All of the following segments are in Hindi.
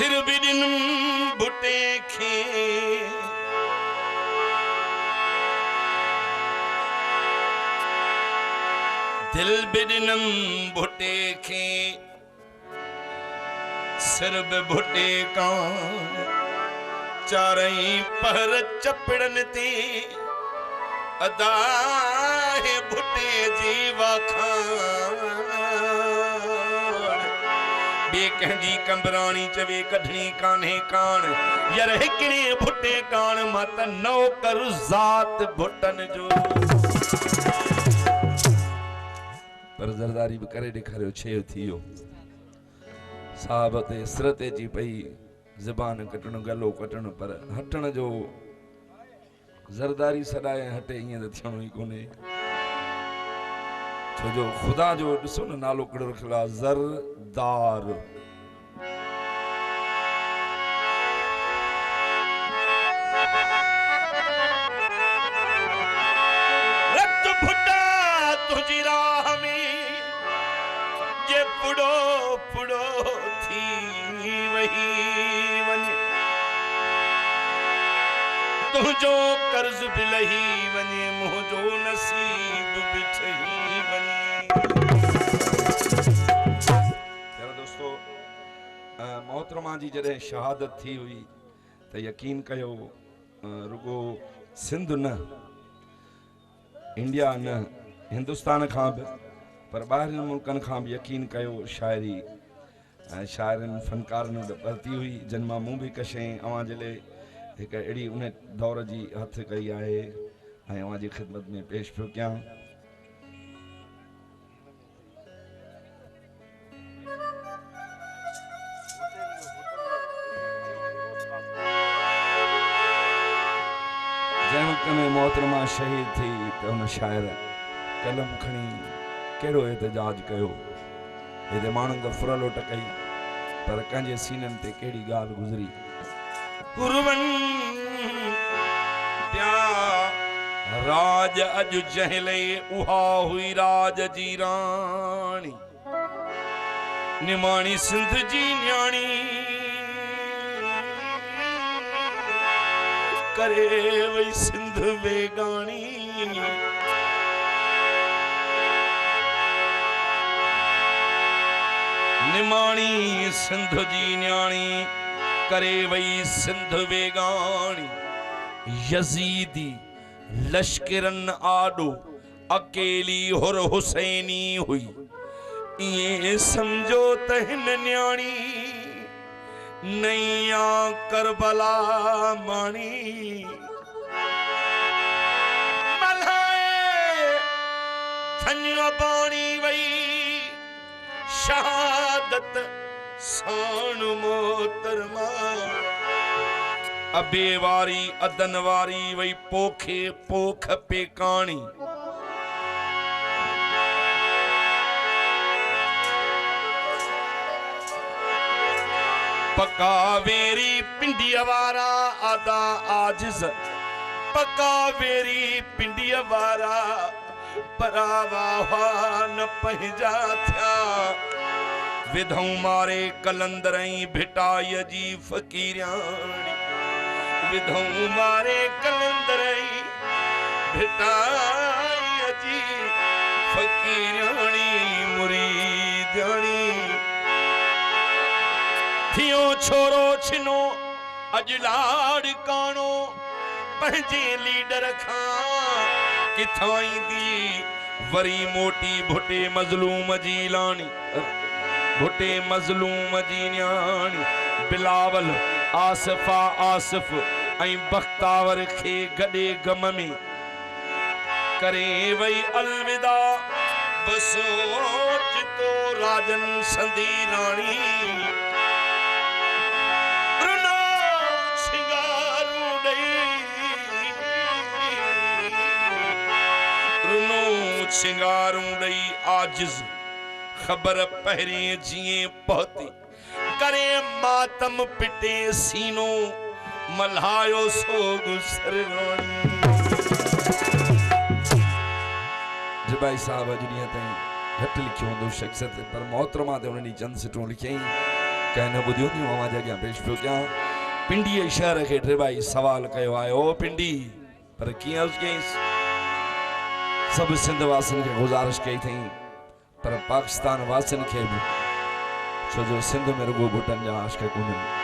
सिर बिन बुटे खे दिल बिनम बुटे खे सिर बुटे कान चारई पर चपड़न ते अदा है बुटे जीवा खान बे कंहिंजी कंबराणी चवे कढणी कान्हे कान यार हिकिड़े बुटे कान मत नौकर ज़ात बुटन जो पर ज़रदारी भी करे ॾेखारियो छेव थियो साहब ते सिर ते जी पई ज़बान कटण गलो कटण पर हटण जो ज़रदारी सदाए हटे ईअं त थियणो ई कोन्हे छो जो ख़ुदा जो ॾिसो न नालो कहिड़ो रखियलु आहे ज़रदार तुझो कर्ज भी लही वने मुझो नसीब भी ठही वने। यार दोस्तों मोहतरमा जी जॾहिं शहादत थी हुई त यकीन कयो रुगो सिंध न इंडिया न हिंदुस्तान खां बि पर ॿाहिरि मुल्कनि खां बि यकीन कयो शाइरी शाइरनि फनकारनि वरिती हुई जिन मां मूं बि कशें अवां जे लाइ एक अड़ी उन दौर जी हथ कई है अवां जी खिदमत में पेश पियो कयां। जै वक्त में मोहतरमा शहीद थी तो उन शायर कलम खणी केड़ो एहतजाज कयो हेदे माण्हुनि त फुरलो टकई पर कंहिंजे सीननि ते कहिड़ी ॻाल्हि गुज़री गुरुवन राज अज जहले उहा हुई राज जी रानी निमाणी सिंध जी न्याणी करे वही सिंध वेगानी निमाणी सिंध जी न्याणी करे वही सिंध वेगानी यजीदी लश्करन आडो अकेली हुर हुसैनी हुई ये समझो तहन न्याणी नैया करबला मानी मल्हाए थन्या बाणी वई शहादत साण मोहतरमा अबे वारी अदन वारी वही पोखे पोख पेकाणी पका वेरी पिंडिया वारा आदा आजिज पका वेरी पिंडिया वारा परावा न पंहिंजा थिया विधौ मारे कलंदरई भिटाई जी फकीरियाणी विधौ मारे कलंदरई भिटाई जी फकीरियाणी मुरीदाणी थियो छोरो छिनो अज लाड़ कानो पंहिंजे लीडर खां किथां ईंदी वरी मोटी भुटे मज़लूम जी लाणी भुटे मज़लूम जी न्याणी बिलावल आसिफा आसिफ ऐं बख्तावर खे गॾे गम में करे वई अलविदा बसोच तो राजन संधी राणी रुनो छिंगारू ॾेई आजिज़ खबर पहरे जिए पहुती करे मातम पिटे सीनो मल्हायो सोग सरवाणी जबाई साहब अॼु ॾींहं ताईं घटि लिखियो हूंदो शख़्सियत पर मोहतरमा ते उन्हनि चंद सिटूं लिखियईं कहने बुधियो नहीं आवाज अॻियां पेश पियो कयां पिंडी शहर के ड्रिबाई सवाल कयो आहे ओ पिंडी पर कीअं अर्ज़ु कयईंसि सब सिंध वासिन के गुज़ारिश कई थी पर पाकिस्तान वासिन के भी छो जो सिंध में रुगो भुटन जा आशिक़ कोन्हनि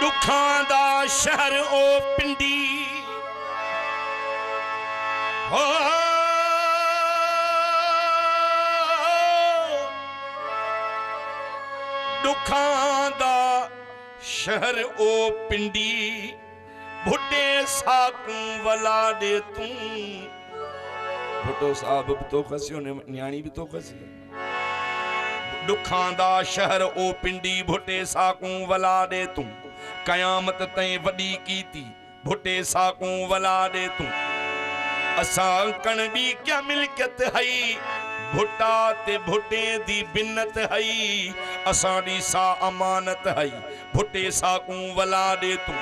दुखां दा शहर ओ पिंडी हो दुखां दा शहर ओ पिंडी भुटे साकू वला दे तू भुटो साहब भी तो खसियो ने न्याणी भी तो खसी दुखां दा शहर ओ पिंडी भुटे साकू वला दे तू कयामत तई वडी कीती भुटे साकू वला दे तू असां कण भी क्या मिलकत हई भुट्टा ते भुटे दी बिन्नत हई असां दी सा अमानत हई भुटे साकू वला दे तू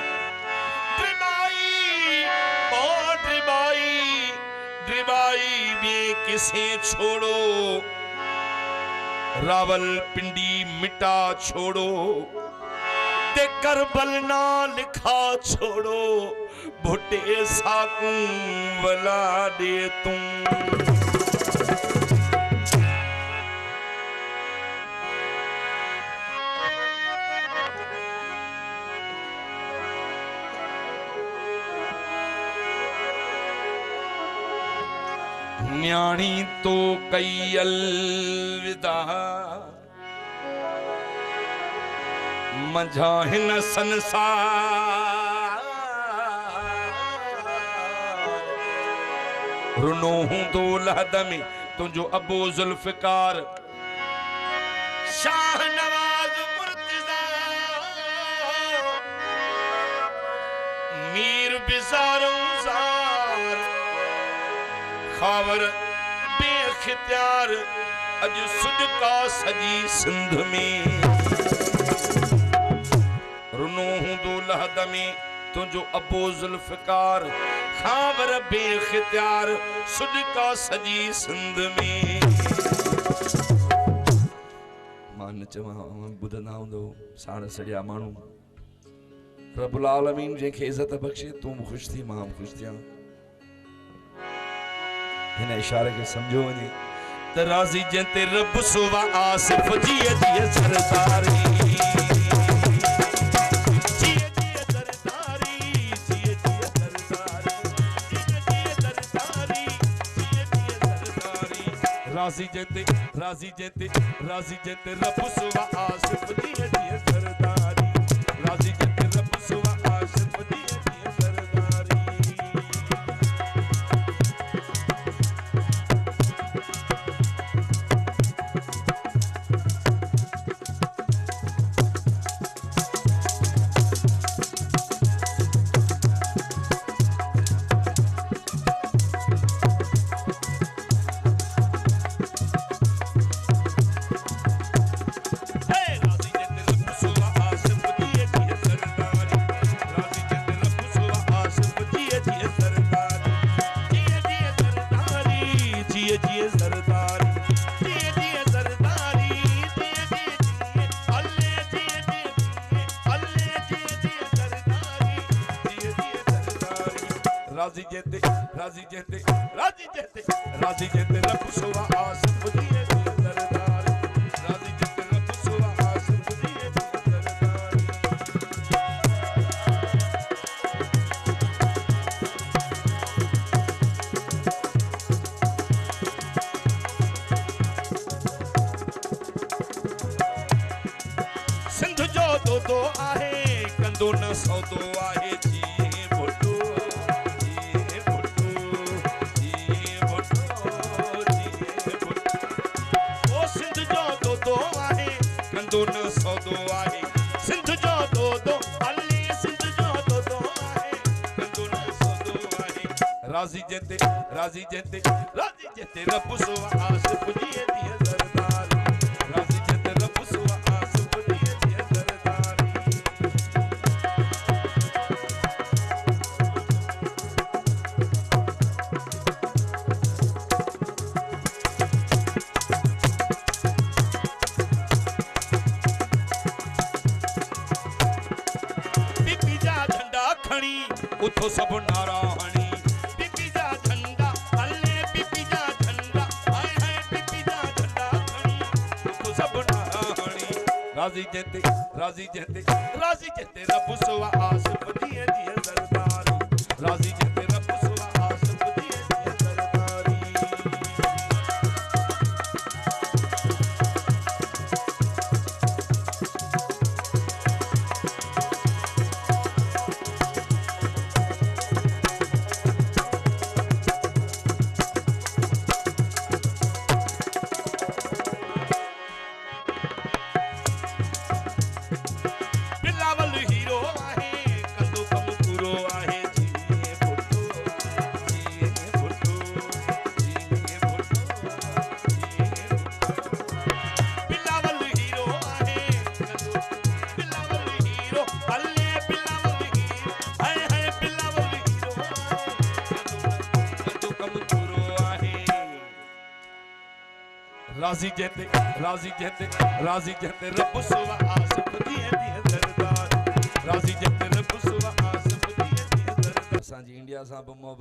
ड्रिबाई भी किसे छोड़ो रावल पिंडी मिटा छोड़ो ते करबल ना लिखा छोड़ो भुटे साकू वला दे तू न्याणी तो कई अलविदा मझा हिन संसार रुनो हूं तो लहद में तुझो अबू जुल्फकार शाह नवाज मुर्तजा मीर बिजारों खावर बेख्तियार अज सुजका सजी सिंध में रुनो हूं दो लहद में तुझो अबू जुल्फकार खावर बेख्तियार सुजका सजी सिंध में मान चवा बुधना हूंदो साण सड़िया माण्हू रब्बुल आलमीन जंहिंखे इज़त बख़्शे तूं बि ख़ुशि थी मां बि ख़ुशि थियां हिन इशारे के समझो वने त राज़ी जंते रब सुवा आसिफ जिए जिए सरदारी जिए जिए सरदारी जिए जिए सरदारी जिए जिए सरदारी जिए जिए सरदारी राज़ी जंते रब सुवा आसिफ जिए जिए सरदारी राज़ी जंते रब सुवा आसिफ जिए जिए सरदारी राज़ी जंते रब सुवा आसिफ जिए जिए सरदारी राज़ी जंते रब सुवा आसिफ जिए जिए सरदारी सिंध जो दो आहे कंदो न सौदो आहे दोनों सौदो आहे सिंध जो दो अली सिंध जो दो आहे दोनों सौदो आहे राज़ी जंते रब सुवा आसिफ जिए जिए सरदारी राज़ी जंते रब सुवा आसिफ जिए जिए सरदारी पानी उथो सब नारा हणी बीबी जा झंडा हले बीबी जा झंडा हाय हाय बीबी जा झंडा हणी उथो सब नारा हणी राजी जते रब सुवा आस बदिए जी सरदारी राजी जते रब सुवा आस बदिए जी सरदारी राजी जते रब सुवा आस बदिए जी सरदार राजी जते रब सुवा आस बदिए जी सरदार असांजी इंडिया सां बि मोहब्बत